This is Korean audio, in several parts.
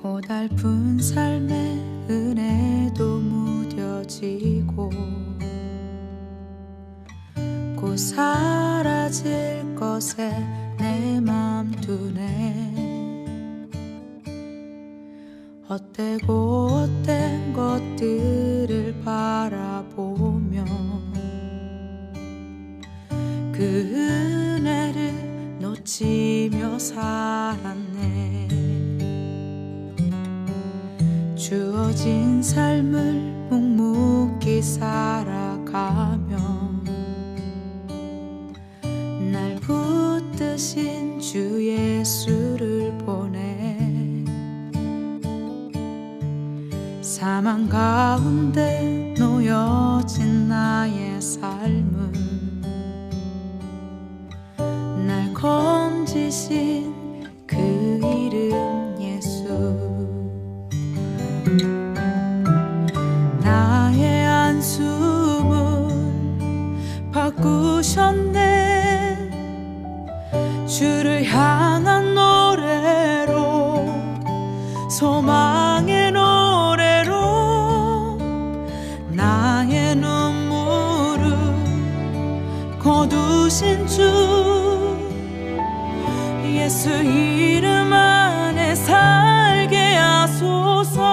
고달픈 삶의 은혜도 무뎌지고 곧 사라질 것에 내 맘 두네. 헛되고 헛된 것들을 바라보며 그 은혜를 놓치며 살았네. 주어진 삶을 묵묵히 살아가며 날 붙드신 주 예수를 보내. 사망 가운데 놓여진 나의 삶을 날 건지신 그 이름 예수. 나의 한숨을 바꾸셨네. 주를 향한 노래로, 소망의 노래로 나의 눈물을 거두신 주 예수 이름 안에 살게 하소서.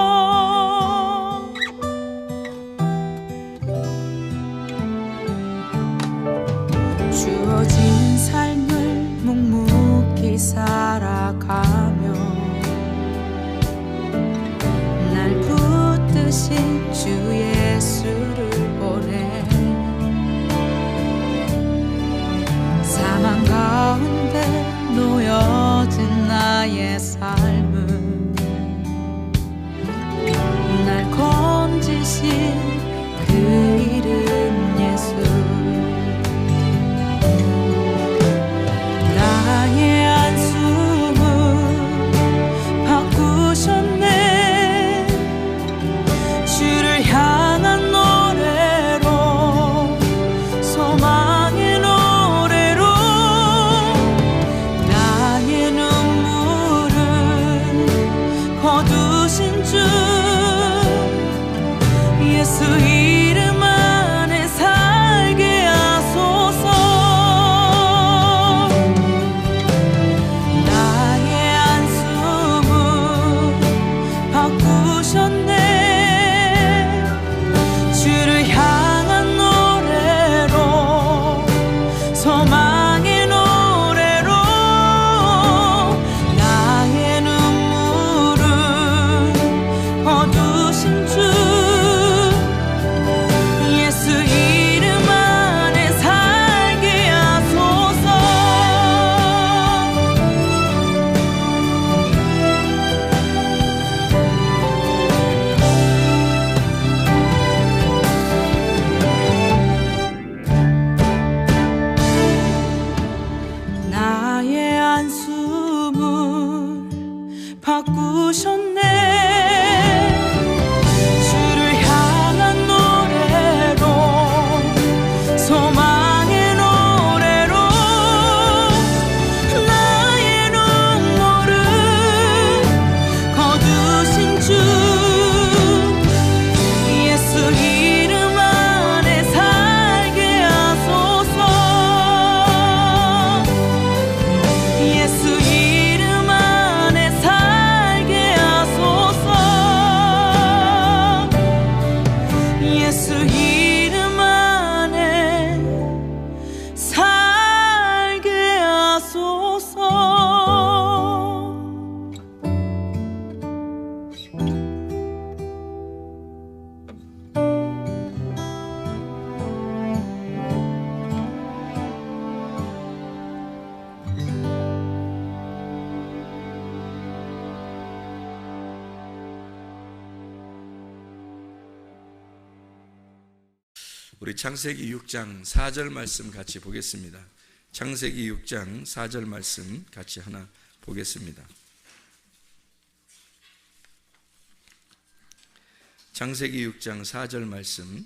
주어진 삶을 묵묵히 살아가며 날 붙드신 주 예수를 보내. 사망 가운데 놓여진 나의 삶을 날 건지신 그 이름 예수. 나의 한숨을 바꾸셨네. 주를 향한 노래로, 소망의 노래로 나의 눈물을 거두신 주 예수 이름 안에 살게 하소서. 주를 향한 노래로, 소망의 노래로 나의 눈물을 거두신 주 예수 이름 안에 살게 하소서. 나의 한숨을 바꾸셨네. 주를 향한 노래로, 소망의 노래로 나의 눈물을 거두신 주 예수 이름 안에 살게 하소서. 예수 이름 안에 살게 하소서. 예수 이름 안에 살게 하소서. 우리 창세기 6장 4절 말씀 같이 보겠습니다. 창세기 6장 4절 말씀 같이 하나 보겠습니다. 창세기 6장 4절 말씀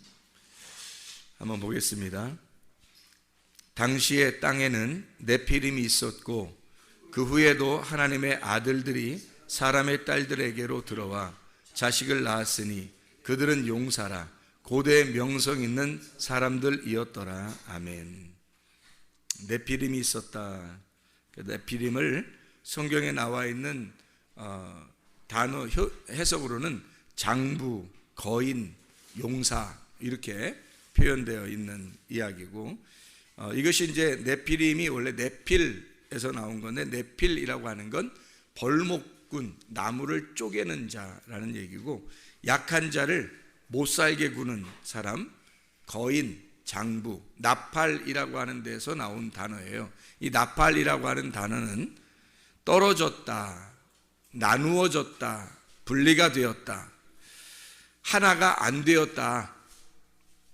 한번 보겠습니다. 당시에 땅에는 네피림이 있었고 그 후에도 하나님의 아들들이 사람의 딸들에게로 들어와 자식을 낳았으니 그들은 용사라 고대 명성 있는 사람들이었더라. 아멘. 네피림이 있었다. 네피림을 성경에 나와 있는 단어 해석으로는 장부, 거인, 용사 이렇게 표현되어 있는 이야기고, 이것이 이제 네피림이 원래 네필에서 나온 건데, 네필이라고 하는 건 벌목꾼, 나무를 쪼개는 자라는 얘기고, 약한 자를 못 살게 구는 사람, 거인, 장부, 나팔이라고 하는 데서 나온 단어예요. 이 나팔이라고 하는 단어는 떨어졌다, 나누어졌다, 분리가 되었다, 하나가 안 되었다,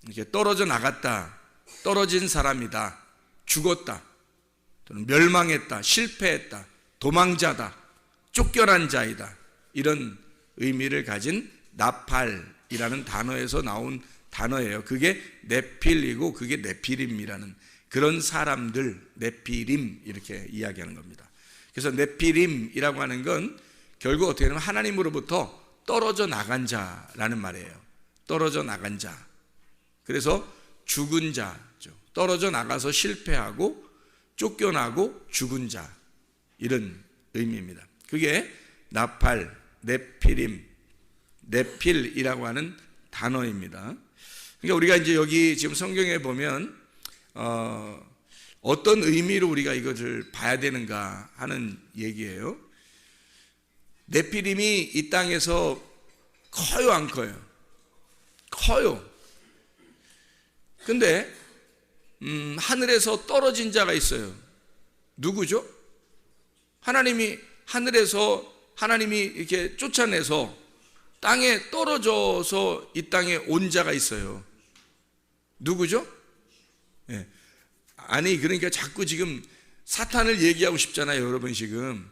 이렇게 떨어져 나갔다, 떨어진 사람이다, 죽었다, 또는 멸망했다, 실패했다, 도망자다, 쫓겨난 자이다, 이런 의미를 가진 나팔이라는 단어에서 나온 단어예요. 그게 네필이고 그게 네피림이라는 그런 사람들, 네피림 이렇게 이야기하는 겁니다. 그래서 네피림이라고 하는 건 결국 어떻게 보면 하나님으로부터 떨어져 나간 자라는 말이에요. 떨어져 나간 자. 그래서 죽은 자죠. 떨어져 나가서 실패하고 쫓겨나고 죽은 자, 이런 의미입니다. 그게 나팔, 네피림, 네필이라고 하는 단어입니다. 그러니까 우리가 이제 여기 지금 성경에 보면 어떤 의미로 우리가 이것을 봐야 되는가 하는 얘기예요. 네피림이 이 땅에서 커요, 안 커요? 커요. 근데 하늘에서 떨어진 자가 있어요. 누구죠? 하나님이 하늘에서 하나님이 이렇게 쫓아내서 땅에 떨어져서 이 땅에 온 자가 있어요. 누구죠? 예. 아니 그러니까 자꾸 지금 사탄을 얘기하고 싶잖아요, 여러분 지금.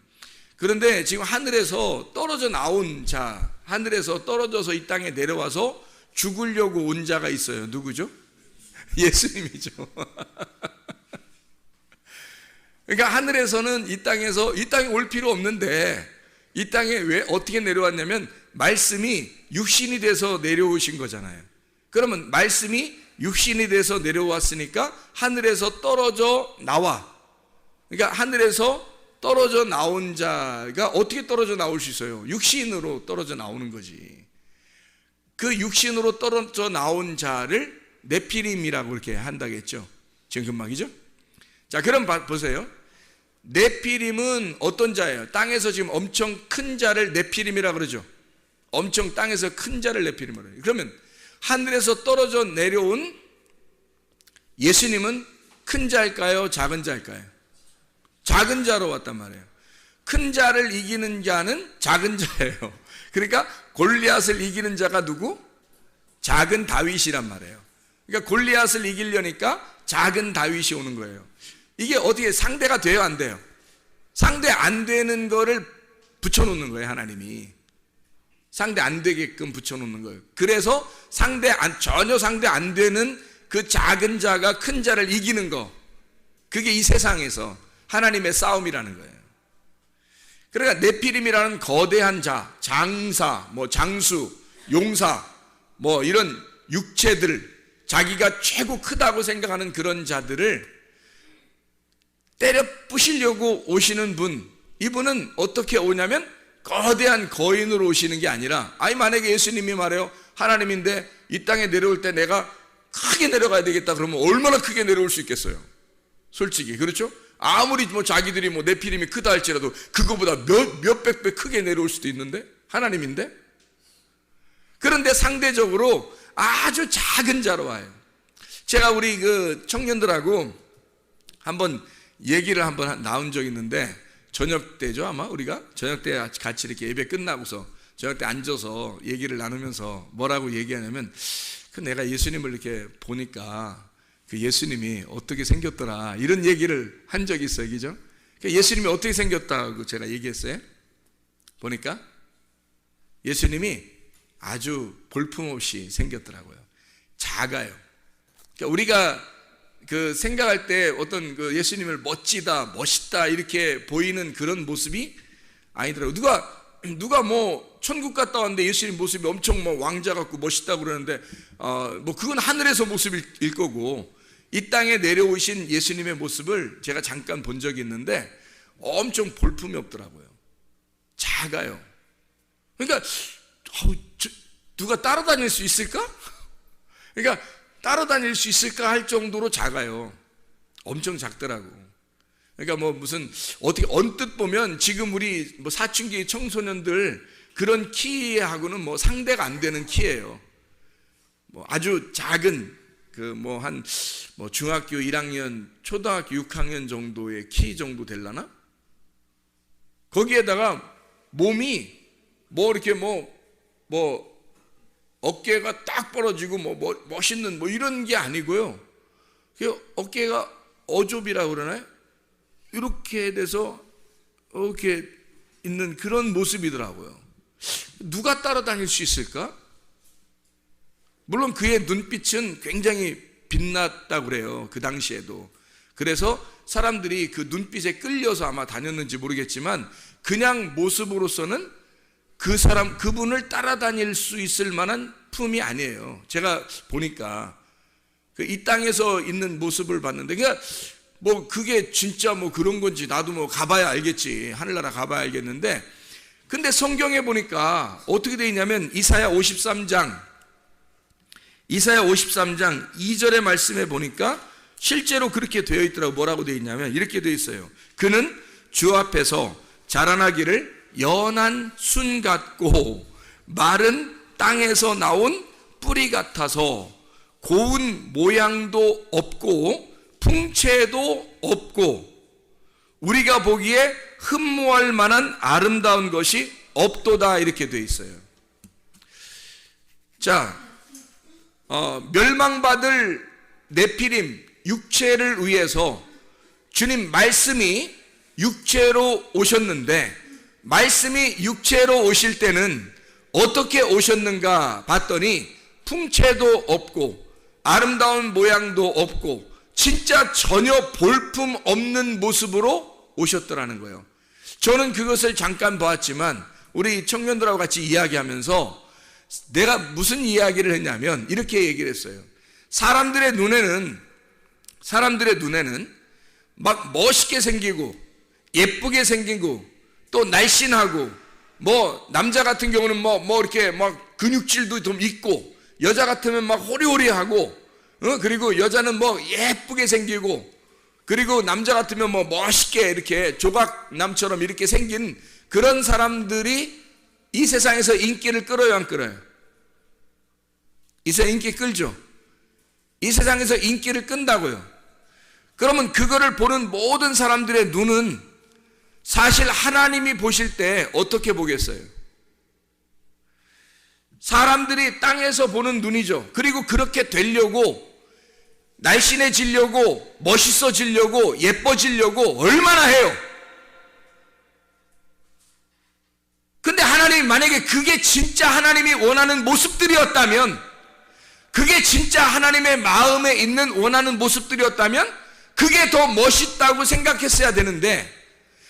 그런데 지금 하늘에서 떨어져 나온 자, 하늘에서 떨어져서 이 땅에 내려와서 죽으려고 온 자가 있어요. 누구죠? 예수님이죠. 그러니까 하늘에서는 이 땅에 올 필요 없는데 이 땅에 왜 어떻게 내려왔냐면 말씀이 육신이 돼서 내려오신 거잖아요. 그러면 말씀이 육신이 돼서 내려왔으니까 하늘에서 떨어져 나와. 그러니까 하늘에서 떨어져 나온 자가 어떻게 떨어져 나올 수 있어요? 육신으로 떨어져 나오는 거지. 그 육신으로 떨어져 나온 자를 네피림이라고 이렇게 한다겠죠. 지금 금방이죠? 자, 그럼 보세요. 네피림은 어떤 자예요? 땅에서 지금 엄청 큰 자를 네피림이라고 그러죠. 엄청 땅에서 큰 자를 네피림이라고 해요. 그러면 하늘에서 떨어져 내려온 예수님은 큰 자일까요? 작은 자일까요? 작은 자로 왔단 말이에요. 큰 자를 이기는 자는 작은 자예요. 그러니까 골리앗을 이기는 자가 누구? 작은 다윗이란 말이에요. 그러니까 골리앗을 이기려니까 작은 다윗이 오는 거예요. 이게 어떻게 상대가 돼요, 안 돼요? 상대 안 되는 거를 붙여놓는 거예요, 하나님이. 상대 안 되게끔 붙여놓는 거예요. 그래서 전혀 상대 안 되는 그 작은 자가 큰 자를 이기는 거, 그게 이 세상에서 하나님의 싸움이라는 거예요. 그러니까 네피림이라는 거대한 자, 장사, 장수, 용사, 이런 육체들, 자기가 최고 크다고 생각하는 그런 자들을 때려 부시려고 오시는 분, 이분은 어떻게 오냐면 거대한 거인으로 오시는 게 아니라, 만약에 예수님이 말해요, 하나님인데 이 땅에 내려올 때 내가 크게 내려가야 되겠다 그러면 얼마나 크게 내려올 수 있겠어요? 솔직히 그렇죠? 아무리 자기들이 네피림이 크다 할지라도 그거보다 몇백 배 크게 내려올 수도 있는데, 하나님인데. 그런데 상대적으로 아주 작은 자로 와요. 제가 우리 그 청년들하고 한번 얘기를 나온 적이 있는데, 저녁 때죠, 아마 우리가 저녁 때 같이 이렇게 예배 끝나고서 저녁 때 앉아서 얘기를 나누면서 뭐라고 얘기하냐면, 내가 예수님을 이렇게 보니까 그 예수님이 어떻게 생겼더라, 이런 얘기를 한 적이 있어요, 그죠? 예수님이 어떻게 생겼다고 제가 얘기했어요. 보니까 예수님이 아주 볼품없이 생겼더라고요. 작아요. 그러니까 우리가 그 생각할 때 어떤 그 예수님을 멋지다, 멋있다 이렇게 보이는 그런 모습이 아니더라고요. 누가 누가 뭐 천국 갔다 왔는데 예수님 모습이 엄청 뭐 왕자 같고 멋있다고 그러는데 뭐 그건 하늘에서 모습일 거고, 이 땅에 내려오신 예수님의 모습을 제가 잠깐 본 적이 있는데 엄청 볼품이 없더라고요. 작아요. 그러니까 누가 따라다닐 수 있을까? 그러니까 따라다닐 수 있을까 할 정도로 작아요. 엄청 작더라고. 그러니까 뭐 무슨 어떻게 언뜻 보면 지금 우리 뭐 사춘기 청소년들 그런 키하고는 뭐 상대가 안 되는 키예요. 뭐 아주 작은 그 뭐 한 뭐 중학교 1학년, 초등학교 6학년 정도의 키 정도 될라나? 거기에다가 몸이 뭐 이렇게 뭐 어깨가 딱 벌어지고 뭐 멋있는 뭐 이런 게 아니고요. 어깨가 어좁이라고 그러나요? 이렇게 돼서 이렇게 있는 그런 모습이더라고요. 누가 따라다닐 수 있을까? 물론 그의 눈빛은 굉장히 빛났다고 그래요. 그 당시에도. 그래서 사람들이 그 눈빛에 끌려서 아마 다녔는지 모르겠지만 그냥 모습으로서는 그분을 따라다닐 수 있을 만한 품이 아니에요. 제가 보니까 이 땅에서 있는 모습을 봤는데, 그러니까 뭐 그게 진짜 뭐 그런 건지 나도 뭐 가봐야 알겠지. 하늘나라 가봐야 알겠는데, 근데 성경에 보니까 어떻게 되어 있냐면 이사야 53장 2절의 말씀에 보니까 실제로 그렇게 되어 있더라고. 뭐라고 되어 있냐면 이렇게 되어 있어요. 그는 주 앞에서 자라나기를 연한 순 같고 마른 땅에서 나온 뿌리 같아서 고운 모양도 없고 풍채도 없고 우리가 보기에 흠모할 만한 아름다운 것이 없도다. 이렇게 되어 있어요. 자, 멸망받을 네피림 육체를 위해서 주님 말씀이 육체로 오셨는데, 말씀이 육체로 오실 때는 어떻게 오셨는가 봤더니 풍채도 없고 아름다운 모양도 없고 진짜 전혀 볼품 없는 모습으로 오셨더라는 거예요. 저는 그것을 잠깐 보았지만 우리 청년들하고 같이 이야기하면서 내가 무슨 이야기를 했냐면 이렇게 얘기를 했어요. 사람들의 눈에는 막 멋있게 생기고 예쁘게 생기고 또 날씬하고 뭐 남자 같은 경우는 뭐 이렇게 막 근육질도 좀 있고 여자 같으면 막 호리호리하고 그리고 여자는 뭐 예쁘게 생기고 그리고 남자 같으면 뭐 멋있게 이렇게 조각남처럼 이렇게 생긴 그런 사람들이 이 세상에서 인기를 끌어요, 안 끌어요? 이 세상 인기 끌죠? 이 세상에서 인기를 끈다고요. 그러면 그거를 보는 모든 사람들의 눈은 사실 하나님이 보실 때 어떻게 보겠어요? 사람들이 땅에서 보는 눈이죠. 그리고 그렇게 되려고 날씬해지려고 멋있어지려고 예뻐지려고 얼마나 해요. 근데 하나님이 만약에 그게 진짜 하나님이 원하는 모습들이었다면, 그게 진짜 하나님의 마음에 있는 원하는 모습들이었다면 그게 더 멋있다고 생각했어야 되는데,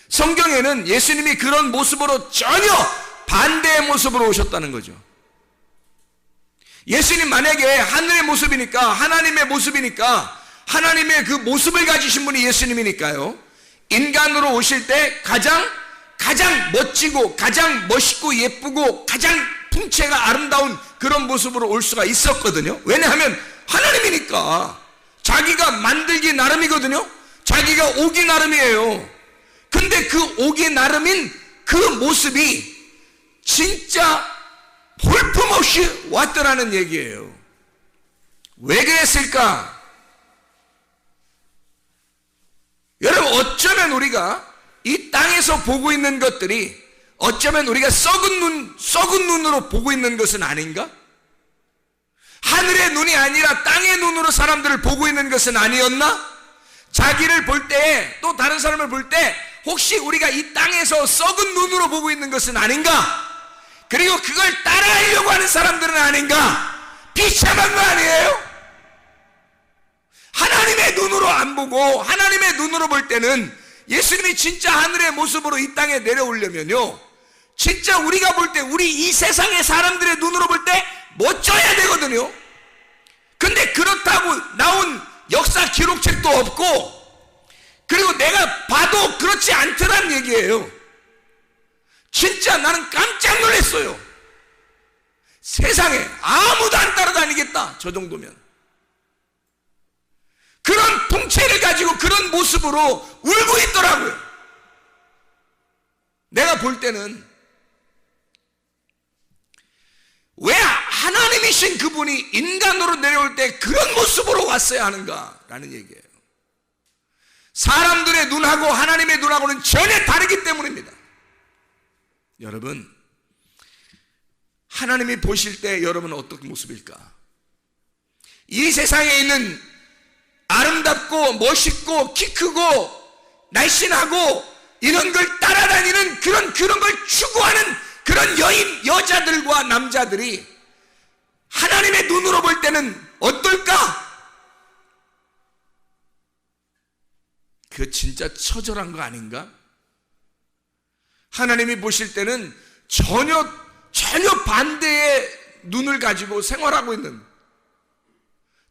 성경에는 예수님이 그런 모습으로 전혀 반대의 모습으로 오셨다는 거죠. 예수님 만약에 하늘의 모습이니까, 하나님의 모습이니까, 하나님의 그 모습을 가지신 분이 예수님이니까요, 인간으로 오실 때 가장 멋지고 가장 멋있고 예쁘고 가장 풍채가 아름다운 그런 모습으로 올 수가 있었거든요. 왜냐하면 하나님이니까. 자기가 만들기 나름이거든요. 자기가 오기 나름이에요. 근데 그 오기 나름인 그 모습이 진짜 볼품없이 왔더라는 얘기예요. 왜 그랬을까? 여러분, 어쩌면 우리가 이 땅에서 보고 있는 것들이 어쩌면 우리가 썩은 눈으로 보고 있는 것은 아닌가? 하늘의 눈이 아니라 땅의 눈으로 사람들을 보고 있는 것은 아니었나? 자기를 볼 때, 또 다른 사람을 볼 때 혹시 우리가 이 땅에서 썩은 눈으로 보고 있는 것은 아닌가? 그리고 그걸 따라하려고 하는 사람들은 아닌가? 비참한 거 아니에요? 하나님의 눈으로 안 보고 하나님의 눈으로 볼 때는 예수님이 진짜 하늘의 모습으로 이 땅에 내려오려면요, 진짜 우리가 볼 때, 우리 이 세상의 사람들의 눈으로 볼 때 멋져야 되거든요. 근데 그렇다고 나온 역사 기록책도 없고, 그리고 내가 봐도 그렇지 않더란 얘기예요. 진짜 나는 깜짝 놀랐어요. 세상에 아무도 안 따라다니겠다, 저 정도면. 그런 통찰을 가지고 그런 모습으로 울고 있더라고요. 내가 볼 때는 왜 하나님이신 그분이 인간으로 내려올 때 그런 모습으로 왔어야 하는가라는 얘기예요. 사람들의 눈하고 하나님의 눈하고는 전혀 다르기 때문입니다. 여러분, 하나님이 보실 때 여러분은 어떤 모습일까? 이 세상에 있는 아름답고 멋있고 키 크고 날씬하고 이런 걸 따라다니는 그런 걸 추구하는 그런 여자들과 남자들이 하나님의 눈으로 볼 때는 어떨까? 그 진짜 처절한 거 아닌가? 하나님이 보실 때는 전혀 반대의 눈을 가지고 생활하고 있는,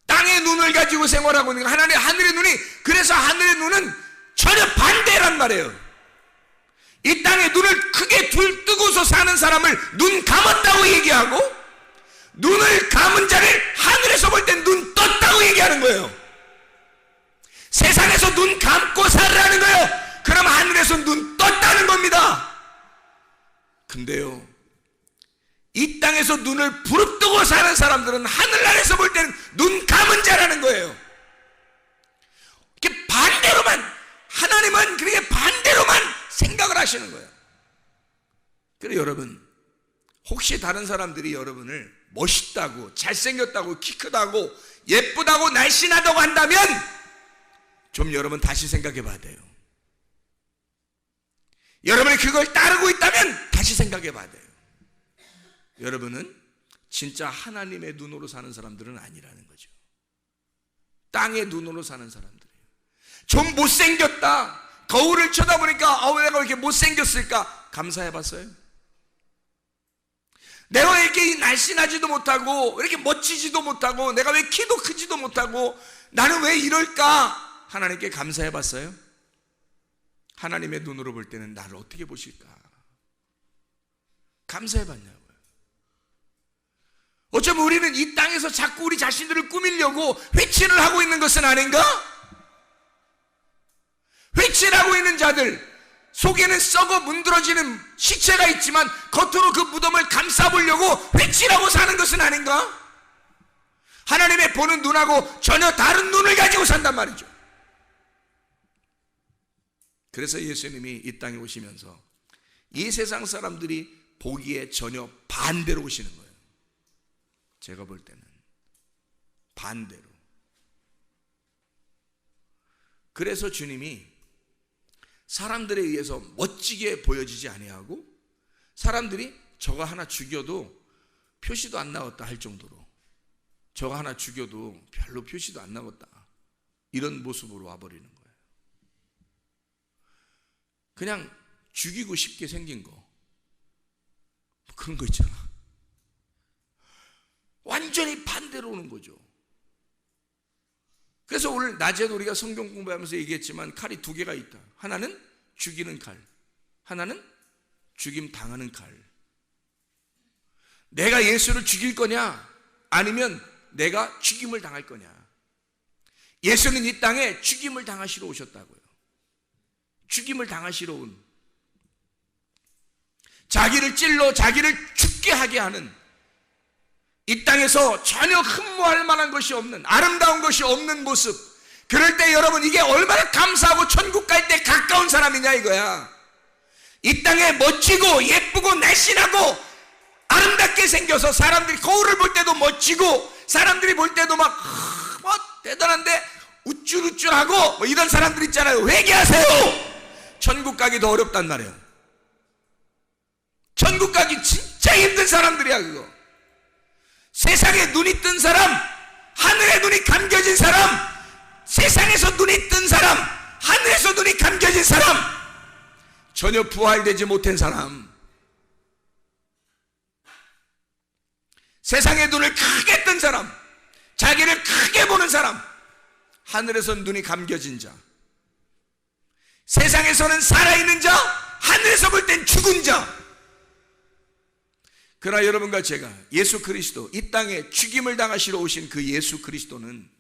땅의 눈을 가지고 생활하고 있는 하늘의 눈이, 그래서 하늘의 눈은 전혀 반대란 말이에요. 이 땅에 눈을 크게 뜨고서 사는 사람을 눈 감았다고 얘기하고, 눈을 감은 자를 하늘에서 볼 땐 눈 떴다고 얘기하는 거예요. 세상에서 눈 감고 살라는 거예요. 그럼 하늘에서 눈 떴다는 겁니다. 근데요, 이 땅에서 눈을 부릅뜨고 사는 사람들은 하늘나라에서 볼 때는 눈 감은 자라는 거예요. 이렇게 반대로만, 하나님은 그렇게 반대로만 생각을 하시는 거예요. 그래서 여러분, 혹시 다른 사람들이 여러분을 멋있다고, 잘생겼다고, 키 크다고, 예쁘다고, 날씬하다고 한다면 좀 여러분 다시 생각해 봐야 돼요. 여러분이 그걸 따르고 있다면 다시 생각해 봐야 돼요. 여러분은 진짜 하나님의 눈으로 사는 사람들은 아니라는 거죠. 땅의 눈으로 사는 사람들이에요. 좀 못생겼다, 거울을 쳐다보니까 왜 내가 이렇게 못생겼을까? 감사해 봤어요? 내가 왜 이렇게 날씬하지도 못하고, 이렇게 멋지지도 못하고, 내가 왜 키도 크지도 못하고, 나는 왜 이럴까? 하나님께 감사해 봤어요? 하나님의 눈으로 볼 때는 나를 어떻게 보실까? 감사해 봤냐고요. 어쩌면 우리는 이 땅에서 자꾸 우리 자신들을 꾸미려고 회치를 하고 있는 것은 아닌가? 회치를 하고 있는 자들 속에는 썩어 문드러지는 시체가 있지만 겉으로 그 무덤을 감싸보려고 회치라고 사는 것은 아닌가? 하나님의 보는 눈하고 전혀 다른 눈을 가지고 산단 말이죠. 그래서 예수님이 이 땅에 오시면서 이 세상 사람들이 보기에 전혀 반대로 오시는 거예요. 제가 볼 때는 반대로. 그래서 주님이 사람들에 의해서 멋지게 보여지지 아니하고, 사람들이 저거 하나 죽여도 표시도 안 나왔다 할 정도로, 저거 하나 죽여도 별로 표시도 안 나왔다, 이런 모습으로 와버리는 거예요. 그냥 죽이고 싶게 생긴 거, 그런 거 있잖아. 완전히 반대로 오는 거죠. 그래서 오늘 낮에도 우리가 성경 공부하면서 얘기했지만 칼이 두 개가 있다. 하나는 죽이는 칼, 하나는 죽임 당하는 칼. 내가 예수를 죽일 거냐, 아니면 내가 죽임을 당할 거냐. 예수는 이 땅에 죽임을 당하시러 오셨다고요. 죽임을 당하시러 온, 자기를 찔러 자기를 죽게 하게 하는, 이 땅에서 전혀 흠모할 만한 것이 없는, 아름다운 것이 없는 모습. 그럴 때 여러분, 이게 얼마나 감사하고 천국 갈 때 가까운 사람이냐 이거야. 이 땅에 멋지고 예쁘고 날씬하고 아름답게 생겨서 사람들이 거울을 볼 때도 멋지고, 사람들이 볼 때도 막 대단한데 우쭐우쭐하고 뭐 이런 사람들 있잖아요. 회개하세요. 천국 가기 더 어렵단 말이에요. 천국 가기 진짜 힘든 사람들이야 그거. 세상에 눈이 뜬 사람, 하늘에 눈이 감겨진 사람, 세상에서 눈이 뜬 사람, 하늘에서 눈이 감겨진 사람, 전혀 부활되지 못한 사람, 세상의 눈을 크게 뜬 사람, 자기를 크게 보는 사람, 하늘에서 눈이 감겨진 자, 세상에서는 살아있는 자, 하늘에서 볼 땐 죽은 자. 그러나 여러분과 제가 예수 그리스도, 이 땅에 죽임을 당하시러 오신 그 예수 그리스도는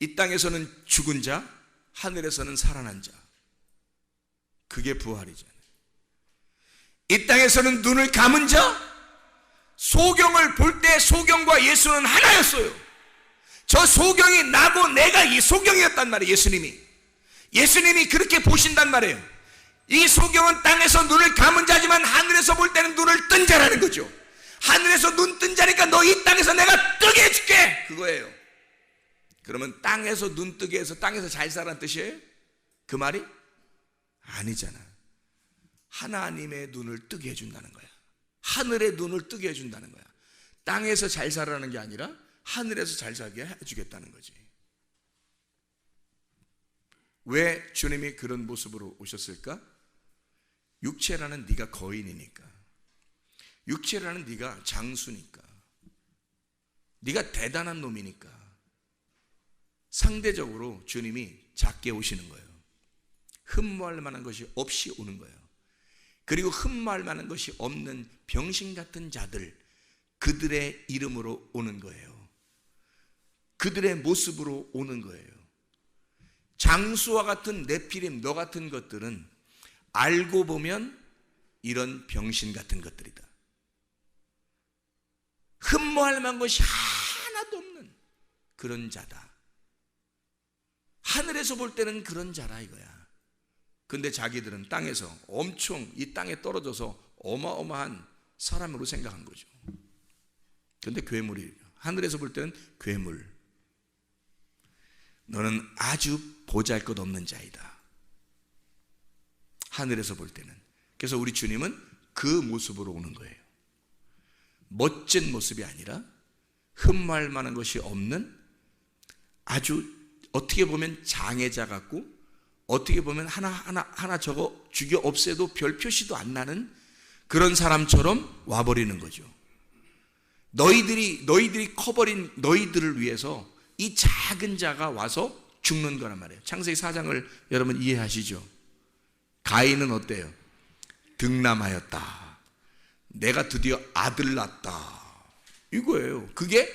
이 땅에서는 죽은 자, 하늘에서는 살아난 자. 그게 부활이잖아요. 이 땅에서는 눈을 감은 자, 소경을 볼 때 소경과 예수는 하나였어요. 저 소경이 나고 내가 이 소경이었단 말이에요. 예수님이 그렇게 보신단 말이에요. 이 소경은 땅에서 눈을 감은 자지만 하늘에서 볼 때는 눈을 뜬 자라는 거죠. 하늘에서 눈 뜬 자니까 너 이 땅에서 내가 뜨게 해줄게, 그거예요. 그러면 땅에서 눈 뜨게 해서 땅에서 잘 살라는 뜻이에요? 그 말이? 아니잖아. 하나님의 눈을 뜨게 해준다는 거야. 하늘의 눈을 뜨게 해준다는 거야. 땅에서 잘 살라는 게 아니라 하늘에서 잘 살게 해주겠다는 거지. 왜 주님이 그런 모습으로 오셨을까? 육체라는 네가 거인이니까, 육체라는 네가 장수니까, 네가 대단한 놈이니까 상대적으로 주님이 작게 오시는 거예요. 흠모할 만한 것이 없이 오는 거예요. 그리고 흠모할 만한 것이 없는 병신 같은 자들, 그들의 이름으로 오는 거예요. 그들의 모습으로 오는 거예요. 장수와 같은 네피림, 너 같은 것들은 알고 보면 이런 병신 같은 것들이다. 흠모할 만한 것이 하나도 없는 그런 자다. 하늘에서 볼 때는 그런 자라 이거야. 근데 자기들은 땅에서 엄청 이 땅에 떨어져서 어마어마한 사람으로 생각한 거죠. 근데 괴물이에요. 하늘에서 볼 때는 괴물. 너는 아주 보잘것없는 자이다, 하늘에서 볼 때는. 그래서 우리 주님은 그 모습으로 오는 거예요. 멋진 모습이 아니라 흠모할 만한 것이 없는 아주 어떻게 보면 장애자 같고, 어떻게 보면 하나 저거 죽여 없애도 별 표시도 안 나는 그런 사람처럼 와버리는 거죠. 너희들이 커버린 너희들을 위해서 이 작은 자가 와서 죽는 거란 말이에요. 창세기 4장을 여러분 이해하시죠? 가인은 어때요? 득남하였다. 내가 드디어 아들 낳았다, 이거예요. 그게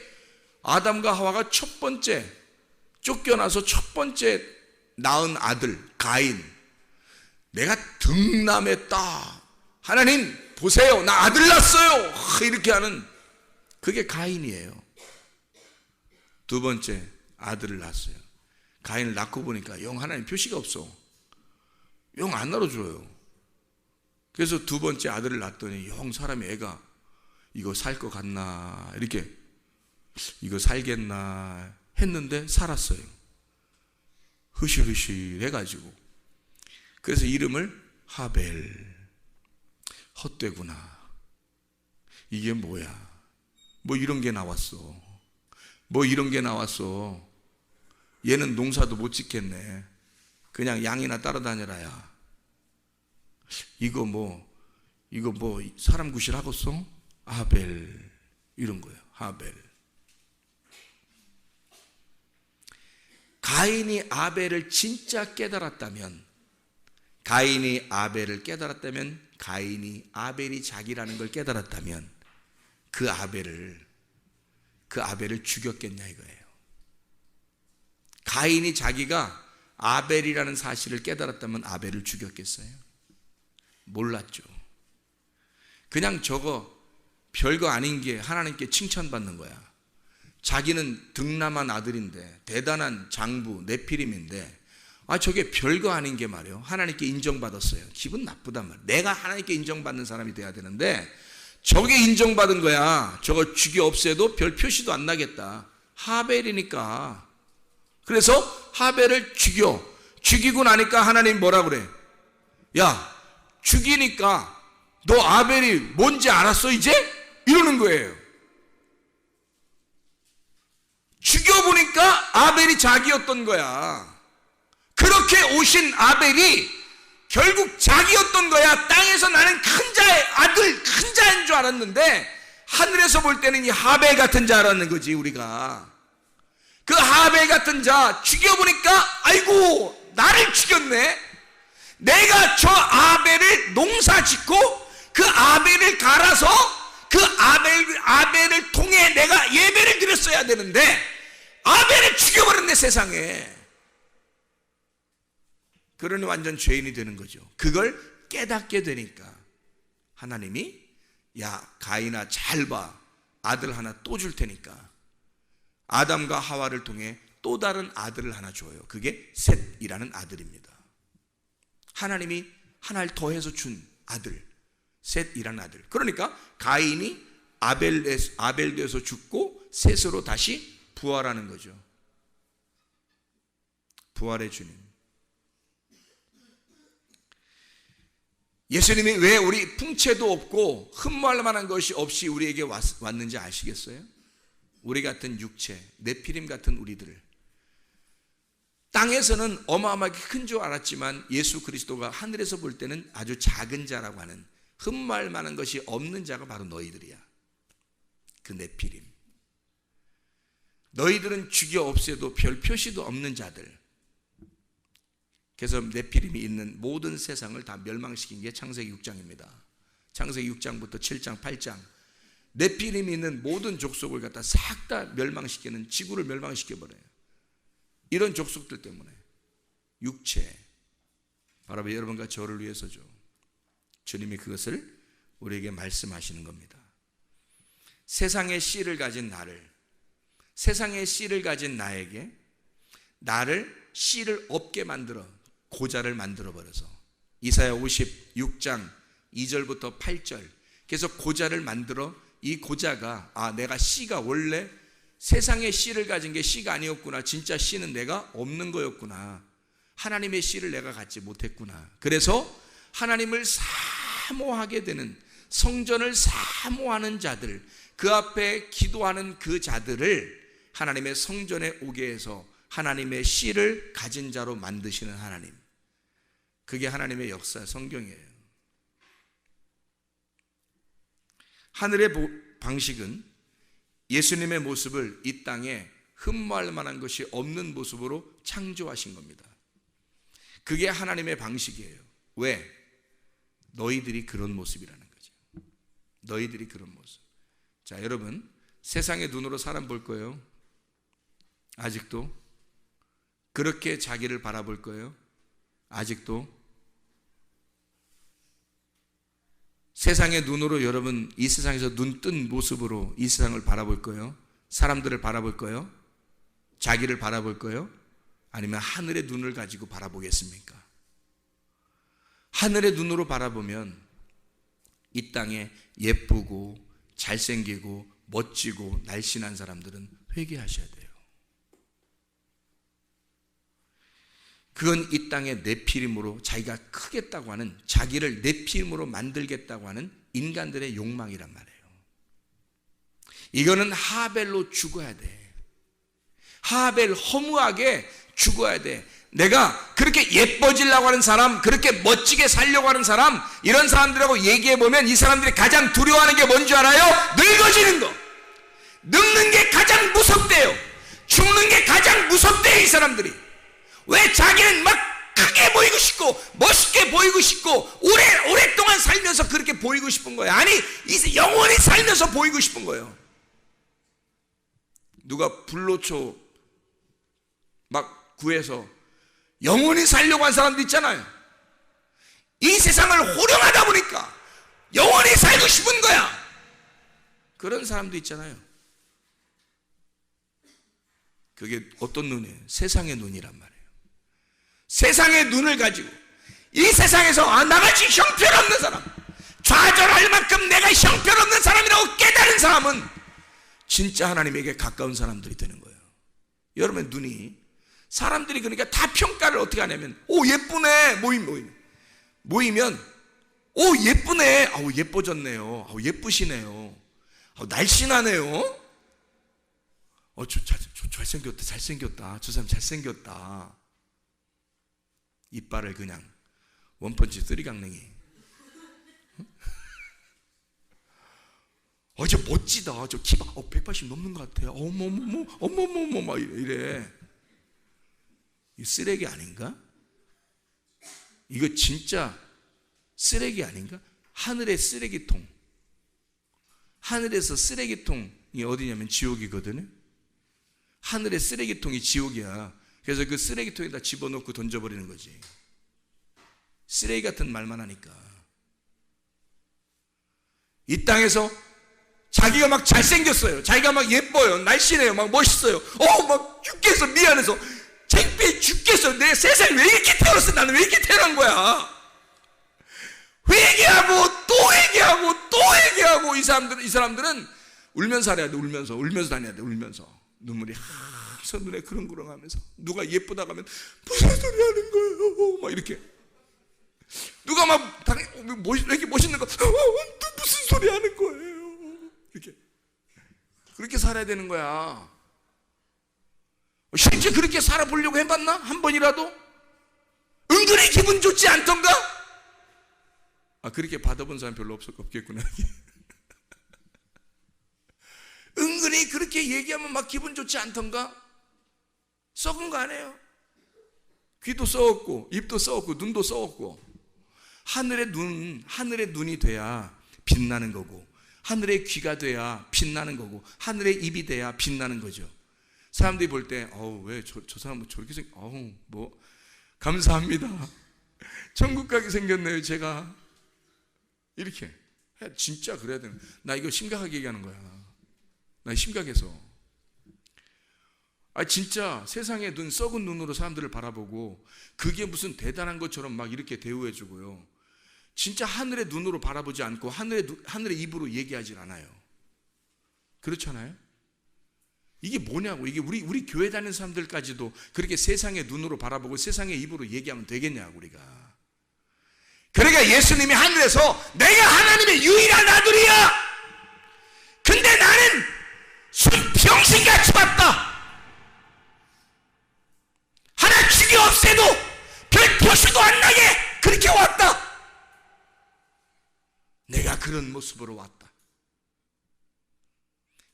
아담과 하와가 첫 번째 쫓겨나서 첫 번째 낳은 아들 가인. 내가 득남했다, 하나님 보세요, 나 아들 낳았어요, 이렇게 하는 그게 가인이에요. 두 번째 아들을 낳았어요. 가인을 낳고 보니까 영 하나님 표시가 없어. 영 안 낳아줘요. 그래서 두 번째 아들을 낳았더니 영 사람이 애가 이거 살 것 같나, 이렇게 이거 살겠나 했는데 살았어요. 흐실흐실 해가지고. 그래서 이름을 하벨. 헛되구나, 이게 뭐야, 뭐 이런 게 나왔어, 뭐 이런 게 나왔어. 얘는 농사도 못 짓겠네, 그냥 양이나 따라다녀라야. 이거 뭐 사람 구실하겠어? 하벨, 이런 거예요. 하벨. 가인이 아벨을 진짜 깨달았다면, 가인이 아벨이 자기라는 걸 깨달았다면 그 아벨을 죽였겠냐 이거예요. 가인이 자기가 아벨이라는 사실을 깨달았다면 아벨을 죽였겠어요? 몰랐죠. 그냥 저거 별거 아닌 게 하나님께 칭찬받는 거야. 자기는 득남한 아들인데, 대단한 장부 네피림인데, 저게 별거 아닌 게 말이에요. 하나님께 인정받았어요. 기분 나쁘단 말이에요. 내가 하나님께 인정받는 사람이 돼야 되는데 저게 인정받은 거야. 저거 죽여 없애도 별 표시도 안 나겠다. 하벨이니까. 그래서 하벨을 죽이고 나니까 하나님 뭐라 그래? 야, 죽이니까 너 아벨이 뭔지 알았어 이제? 이러는 거예요. 죽여보니까 아벨이 자기였던 거야. 그렇게 오신 아벨이 결국 자기였던 거야. 땅에서 나는 큰 자의 아들, 큰 자인 줄 알았는데 하늘에서 볼 때는 이 하벨 같은 자라는 거지. 우리가 그 하벨 같은 자 죽여보니까 아이고 나를 죽였네. 내가 저 아벨을 농사 짓고 그 아벨을 갈아서 그 아벨을 통해 내가 예배를 드렸어야 되는데 아벨을 죽여버렸네 세상에. 그러니 완전 죄인이 되는 거죠. 그걸 깨닫게 되니까 하나님이 야 가인아 잘 봐, 아들 하나 또 줄 테니까 아담과 하와를 통해 또 다른 아들을 하나 줘요. 그게 셋이라는 아들입니다. 하나님이 하나를 더해서 준 아들, 셋이라는 아들. 그러니까 가인이 아벨에서 죽고 셋으로 다시 부활하는 거죠. 부활의 주님. 예수님이 왜 우리 풍채도 없고 흠모할 만한 것이 없이 우리에게 왔는지 아시겠어요? 우리 같은 육체, 네피림 같은 우리들을 땅에서는 어마어마하게 큰 줄 알았지만 예수 그리스도가 하늘에서 볼 때는 아주 작은 자라고 하는 흠모할 만한 것이 없는 자가 바로 너희들이야. 그 네피림. 너희들은 죽여 없애도 별 표시도 없는 자들. 그래서 네피림이 있는 모든 세상을 다 멸망시킨 게 창세기 6장입니다. 창세기 6장부터 7장, 8장 네피림이 있는 모든 족속을 갖다 싹 다 멸망시키는, 지구를 멸망시켜버려요. 이런 족속들 때문에 육체, 바로 여러분과 저를 위해서죠. 주님이 그것을 우리에게 말씀하시는 겁니다. 세상의 씨를 가진 나를, 세상의 씨를 가진 나에게 나를 씨를 없게 만들어 고자를 만들어버려서 이사야 56장 2절부터 8절 그래서 고자를 만들어 이 고자가 내가 씨가 원래 세상의 씨를 가진 게 씨가 아니었구나. 진짜 씨는 내가 없는 거였구나. 하나님의 씨를 내가 갖지 못했구나. 그래서 하나님을 사모하게 되는, 성전을 사모하는 자들, 그 앞에 기도하는 그 자들을 하나님의 성전에 오게 해서 하나님의 씨를 가진 자로 만드시는 하나님. 그게 하나님의 역사, 성경이에요. 하늘의 방식은 예수님의 모습을 이 땅에 흠모할 만한 것이 없는 모습으로 창조하신 겁니다. 그게 하나님의 방식이에요. 왜? 너희들이 그런 모습이라는 거죠. 너희들이 그런 모습. 자, 여러분, 세상의 눈으로 사람 볼 거예요? 아직도? 그렇게 자기를 바라볼 거예요? 아직도? 세상의 눈으로 여러분 이 세상에서 눈 뜬 모습으로 이 세상을 바라볼 거예요? 사람들을 바라볼 거예요? 자기를 바라볼 거예요? 아니면 하늘의 눈을 가지고 바라보겠습니까? 하늘의 눈으로 바라보면 이 땅에 예쁘고 잘생기고 멋지고 날씬한 사람들은 회개하셔야 돼요. 그건 이 땅의 네피림으로 자기가 크겠다고 하는, 자기를 네피림으로 만들겠다고 하는 인간들의 욕망이란 말이에요. 이거는 하벨로 죽어야 돼. 하벨 허무하게 죽어야 돼. 내가 그렇게 예뻐지려고 하는 사람, 그렇게 멋지게 살려고 하는 사람, 이런 사람들하고 얘기해보면 이 사람들이 가장 두려워하는 게 뭔지 알아요? 늙어지는 거. 늙는 게 가장 무섭대요. 죽는 게 가장 무섭대요, 이 사람들이. 왜? 자기는 막 크게 보이고 싶고 멋있게 보이고 싶고 오랫동안 살면서 그렇게 보이고 싶은 거예요. 아니, 영원히 살면서 보이고 싶은 거예요. 누가 불로초 막 구해서 영원히 살려고 한 사람도 있잖아요. 이 세상을 호령하다 보니까 영원히 살고 싶은 거야. 그런 사람도 있잖아요. 그게 어떤 눈이에요? 세상의 눈이란 말이에요. 세상의 눈을 가지고 이 세상에서 나같이 형편없는 사람, 좌절할 만큼 내가 형편없는 사람이라고 깨달은 사람은 진짜 하나님에게 가까운 사람들이 되는 거예요. 여러분의 눈이, 사람들이 그러니까 다 평가를 어떻게 하냐면, 오 예쁘네, 모이면 오 예쁘네, 아우 예뻐졌네요, 아우 예쁘시네요, 아우 날씬하네요, 잘생겼다, 저 사람 잘생겼다. 이빨을 그냥 원펀치 쓰리강냉이. 저 멋지다. 저 키가 180 넘는 것 같아. 어머머머 막 이래. 이 쓰레기 아닌가? 이거 진짜 쓰레기 아닌가? 하늘의 쓰레기통. 하늘에서 쓰레기통이 어디냐면 지옥이거든요. 하늘의 쓰레기통이 지옥이야. 그래서 그 쓰레기통에다 집어넣고 던져버리는 거지. 쓰레기 같은 말만 하니까. 이 땅에서 자기가 막 잘생겼어요. 자기가 막 예뻐요. 날씬해요. 막 멋있어요. 막 죽겠어. 미안해서. 창피해 죽겠어. 내 세상에 왜 이렇게 태어났어? 나는 왜 이렇게 태어난 거야? 회개하고 또 회개하고 또 회개하고 이 사람들은 울면서 살아야 돼. 울면서 다녀야 돼. 울면서 눈물이 항상 눈에 그렁그렁하면서 누가 예쁘다고 하면 무슨 소리 하는 거예요? 막 이렇게 누가 막 왜 이렇게 멋있는 거 무슨 소리 하는 거예요? 이렇게 그렇게 살아야 되는 거야. 실제 그렇게 살아보려고 해봤나? 한 번이라도? 은근히 기분 좋지 않던가? 그렇게 받아본 사람 별로 없겠구나. 은근히 그렇게 얘기하면 막 기분 좋지 않던가? 썩은 거 아니에요? 귀도 썩었고 입도 썩었고 눈도 썩었고 하늘의 눈이 돼야 빛나는 거고 하늘의 귀가 돼야 빛나는 거고 하늘의 입이 돼야 빛나는 거죠. 사람들이 볼 때 왜 저 사람은 저렇게 감사합니다. 천국 가게 생겼네요. 제가 이렇게 진짜 그래야 되는. 나 이거 심각하게 얘기하는 거야. 나 심각해서. 진짜 세상에 썩은 눈으로 사람들을 바라보고 그게 무슨 대단한 것처럼 막 이렇게 대우해주고요. 진짜 하늘의 눈으로 바라보지 않고 하늘의 입으로 얘기하질 않아요. 그렇잖아요? 이게 뭐냐고. 이게 우리 교회 다니는 사람들까지도 그렇게 세상의 눈으로 바라보고 세상의 입으로 얘기하면 되겠냐고 우리가. 그러니까 예수님이 하늘에서 내가 하나님의 유일한 아들이야. 근데 나는 순평신같이 왔다. 하나 죽여 없애도 별 표시도 안 나게 그렇게 왔다. 내가 그런 모습으로 왔다.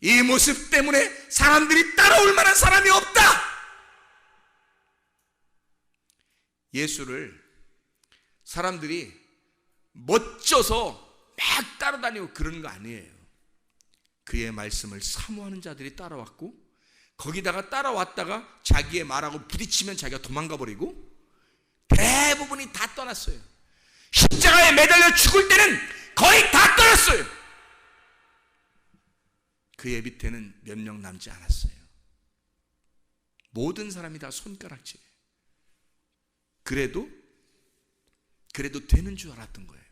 이 모습 때문에 사람들이 따라올 만한 사람이 없다. 예수를 사람들이 멋져서 막 따라다니고 그런 거 아니에요. 그의 말씀을 사모하는 자들이 따라왔고 거기다가 따라왔다가 자기의 말하고 부딪히면 자기가 도망가 버리고 대부분이 다 떠났어요. 십자가에 매달려 죽을 때는 거의 다 떠났어요. 그의 밑에는 몇 명 남지 않았어요. 모든 사람이 다 손가락질이에요. 그래도 되는 줄 알았던 거예요.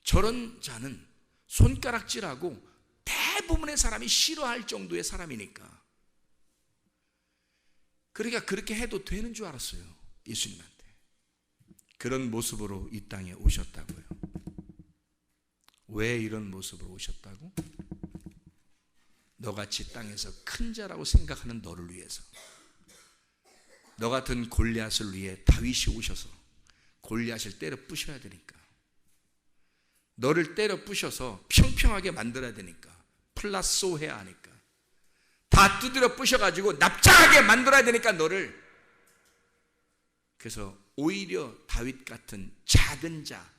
저런 자는 손가락질하고 대부분의 사람이 싫어할 정도의 사람이니까. 그러니까 그렇게 해도 되는 줄 알았어요. 예수님한테. 그런 모습으로 이 땅에 오셨다고요. 왜 이런 모습으로 오셨다고? 너같이 땅에서 큰 자라고 생각하는 너를 위해서. 너 같은 골리앗을 위해 다윗이 오셔서 골리앗을 때려 부셔야 되니까. 너를 때려 부셔서 평평하게 만들어야 되니까. 플라소 해야 하니까. 다 두드려 부셔가지고 납작하게 만들어야 되니까 너를. 그래서 오히려 다윗 같은 작은 자.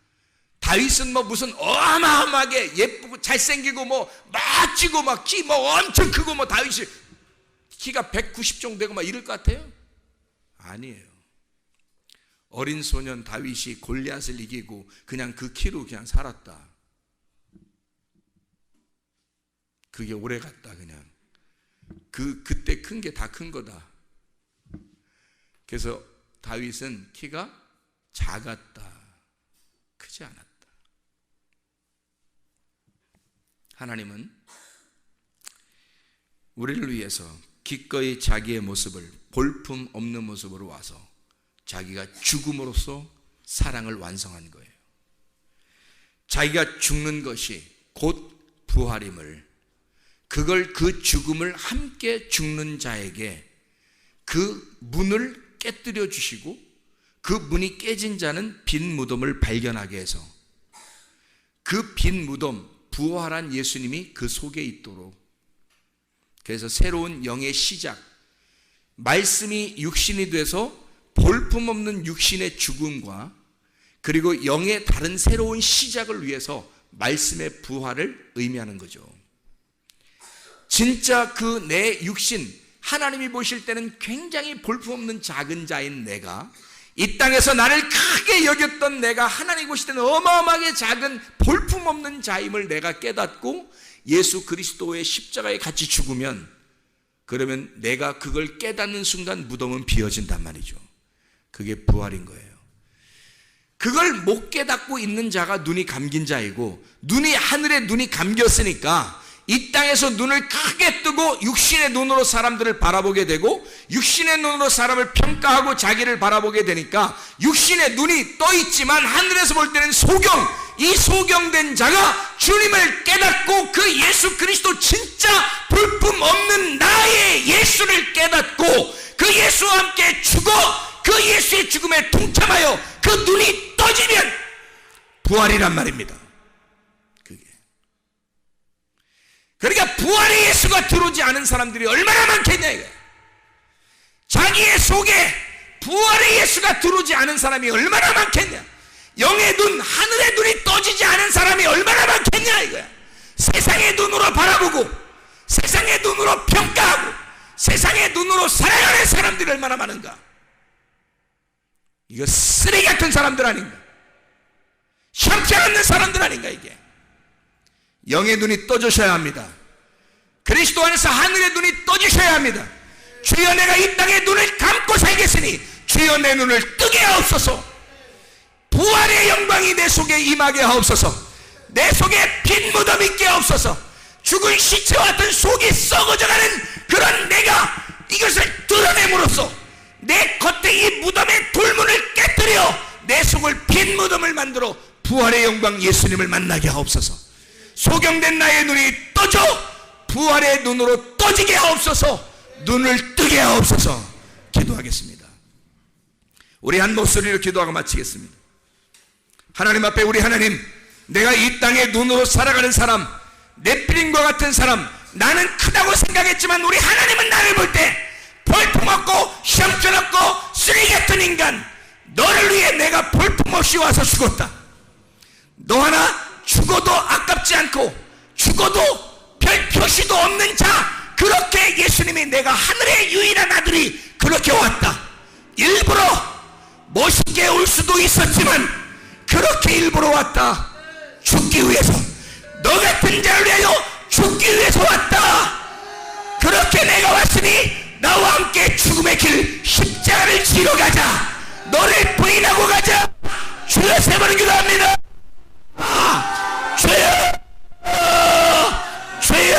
다윗은 무슨 어마어마하게 예쁘고 잘생기고 멋지고 키 엄청 크고 다윗이 키가 190 정도 되고 이럴 것 같아요? 아니에요. 어린 소년 다윗이 골리앗을 이기고 그냥 그 키로 그냥 살았다. 그게 오래 갔다. 그냥 그때 큰 게 다 큰 거다. 그래서 다윗은 키가 작았다. 크지 않았다. 하나님은 우리를 위해서 기꺼이 자기의 모습을 볼품 없는 모습으로 와서 자기가 죽음으로써 사랑을 완성한 거예요. 자기가 죽는 것이 곧 부활임을, 그걸 그 죽음을 함께 죽는 자에게 그 문을 깨뜨려 주시고 그 문이 깨진 자는 빈 무덤을 발견하게 해서 그 빈 무덤, 부활한 예수님이 그 속에 있도록, 그래서 새로운 영의 시작, 말씀이 육신이 돼서 볼품없는 육신의 죽음과 그리고 영의 다른 새로운 시작을 위해서 말씀의 부활을 의미하는 거죠. 진짜 그 내 육신, 하나님이 보실 때는 굉장히 볼품없는 작은 자인 내가, 이 땅에서 나를 크게 여겼던 내가 하나님 보실 때는 어마어마하게 작은 볼품없는 자임을 내가 깨닫고 예수 그리스도의 십자가에 같이 죽으면, 그러면 내가 그걸 깨닫는 순간 무덤은 비어진단 말이죠. 그게 부활인 거예요. 그걸 못 깨닫고 있는 자가 눈이 감긴 자이고, 눈이 하늘에 눈이 감겼으니까 이 땅에서 눈을 크게 뜨고 육신의 눈으로 사람들을 바라보게 되고, 육신의 눈으로 사람을 평가하고 자기를 바라보게 되니까 육신의 눈이 떠 있지만 하늘에서 볼 때는 소경, 이 소경된 자가 주님을 깨닫고 그 예수 그리스도 진짜 볼품 없는 나의 예수를 깨닫고 그 예수와 함께 죽어 그 예수의 죽음에 동참하여 그 눈이 떠지면 부활이란 말입니다. 그러니까 부활의 예수가 들어오지 않은 사람들이 얼마나 많겠냐 이거야. 자기의 속에 부활의 예수가 들어오지 않은 사람이 얼마나 많겠냐. 영의 눈, 하늘의 눈이 떠지지 않은 사람이 얼마나 많겠냐 이거야. 세상의 눈으로 바라보고 세상의 눈으로 평가하고 세상의 눈으로 살아가는 사람들이 얼마나 많은가. 이거 쓰레기 같은 사람들 아닌가, 형편없는 사람들 아닌가. 이게 영의 눈이 떠주셔야 합니다. 그리스도 안에서 하늘의 눈이 떠주셔야 합니다. 주여 내가 이 땅의 눈을 감고 살겠으니 주여 내 눈을 뜨게 하옵소서. 부활의 영광이 내 속에 임하게 하옵소서. 내 속에 빈 무덤 있게 하옵소서. 죽은 시체와 같은 속이 썩어져가는 그런 내가 이것을 드러냄으로써 내 겉에 이 무덤의 돌문을 깨뜨려 내 속을 빈 무덤을 만들어 부활의 영광 예수님을 만나게 하옵소서. 소경된 나의 눈이 떠져 부활의 눈으로 떠지게 하옵소서. 눈을 뜨게 하옵소서. 기도하겠습니다. 우리 한 목소리로 기도하고 마치겠습니다. 하나님 앞에 우리 하나님, 내가 이 땅의 눈으로 살아가는 사람, 네피림과 같은 사람, 나는 크다고 생각했지만 우리 하나님은 나를 볼 때 볼품없고 형편없고 쓰레기 같은 인간, 너를 위해 내가 볼품없이 와서 죽었다. 너 하나 죽어도 아깝지 않고 죽어도 별 표시도 없는 자, 그렇게 예수님이 내가 하늘의 유일한 아들이 그렇게 왔다. 일부러 멋있게 올 수도 있었지만 그렇게 일부러 왔다. 죽기 위해서, 너 같은 자를 위하여 죽기 위해서 왔다. 그렇게 내가 왔으니 나와 함께 죽음의 길 십자가를 지러 가자. 너를 부인하고 가자. 주여 세 번 기도합니다. 주여, 주여,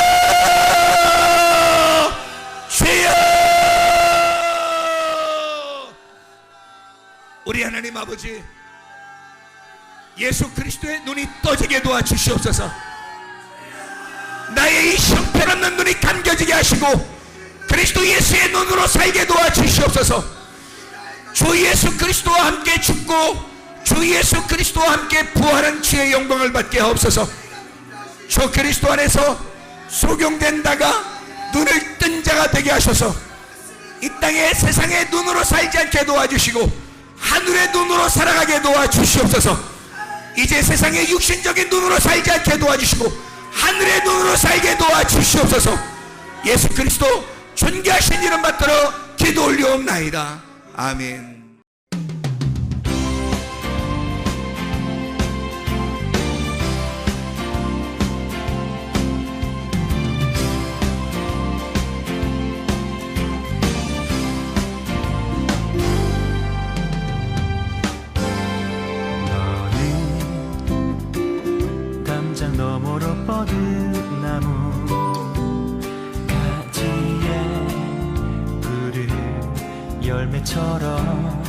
주여. 우리 하나님 아버지, 예수 그리스도의 눈이 떠지게 도와주시옵소서. 나의 이 형편없는 눈이 감겨지게 하시고 그리스도 예수의 눈으로 살게 도와주시옵소서. 주 예수 그리스도와 함께 죽고 주 예수 그리스도와 함께 부활한 주의 영광을 받게 하옵소서. 주 그리스도 안에서 소경된 자가 눈을 뜬 자가 되게 하셔서 이 땅에 세상의 눈으로 살지 않게 도와주시고 하늘의 눈으로 살아가게 도와주시옵소서. 이제 세상의 육신적인 눈으로 살지 않게 도와주시고 하늘의 눈으로 살게 도와주시옵소서. 예수 그리스도 존귀하신 이름 받들어 기도 올리옵나이다. 아멘. 너머로 뻗은 나무 가지에 푸른 열매처럼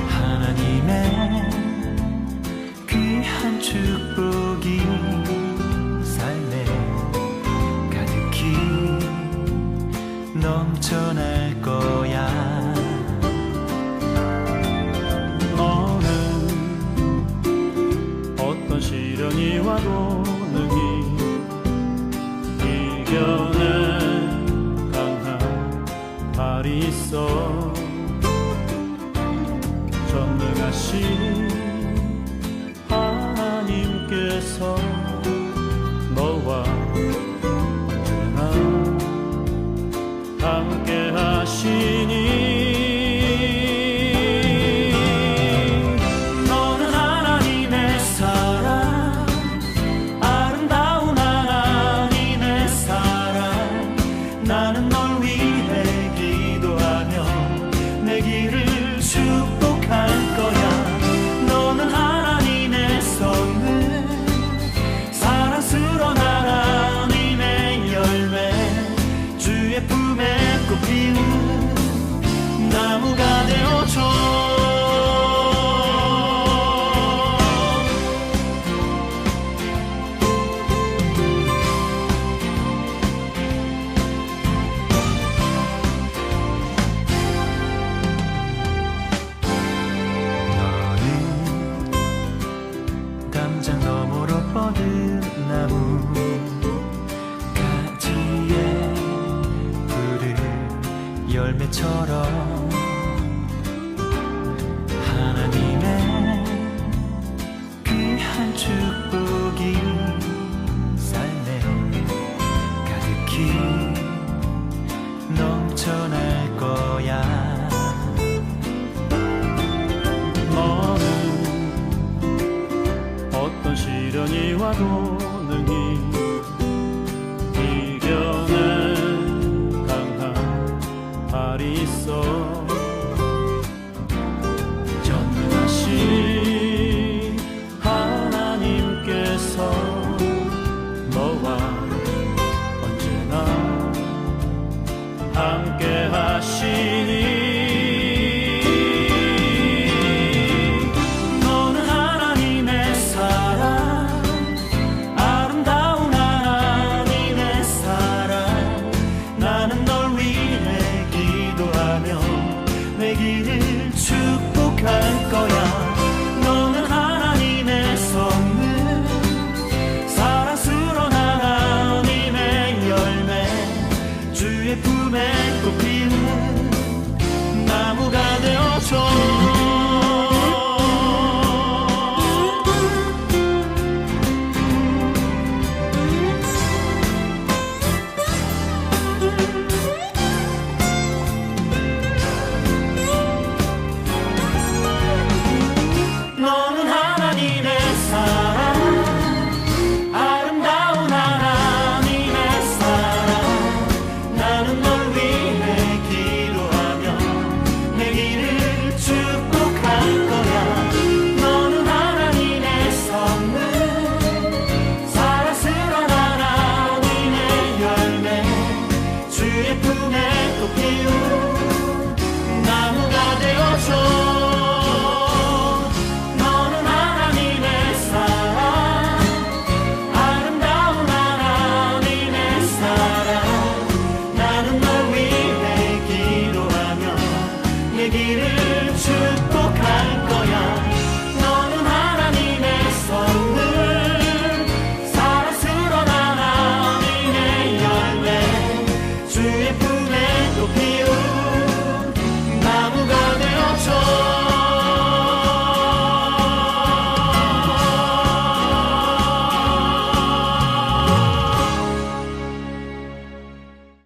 하나님의 귀한 축복이 삶에 가득히 넘쳐날 거야. 어떤 시련 시련이 와도 능히 이겨낸 강한 발이 있어. 전능하신 하나님께서 너와 언제나 함께 하시니 너는 하나님의 사랑, 아름다운 하나님의 사랑. 나는 널 위해 기도하며 내 길을 축복할 거야. 너는 하나님의 선물, 사랑스러운 하나님의 열매, 주의 품에 꽃 피우는 나무가 되어줘. 담장 너머로 뻗은 나무 가지에 푸른 열매처럼 하나님의 귀한 축복이 삶에 가득히 넘쳐날 거야. 너는 어떤 시련이 와도 능히 이겨낸 강한 발이 있어. 전능하신 하나님께서 너와 언제나 함께 하시니 내 길을 축복할 거야. 너는 하나님의 선물, 사랑스러운 하나님의 열매, 주의 품에 꽃 피우는 나무가 되어줘. 너는 하나님의 사랑, 아름다운 하나님의 사랑. 나는 널 위해 기도하며 내 길을 축복할 거야. 너는 하나님의 선물, 사랑스러운 하나님의 열매, 주의 품에 꽃 피운 나무가 되어줘. 내 길을 축복할 거야. 너는 하나님의 선물, 사랑스러운 하나님의 열매, 주의 품에 꽃 피우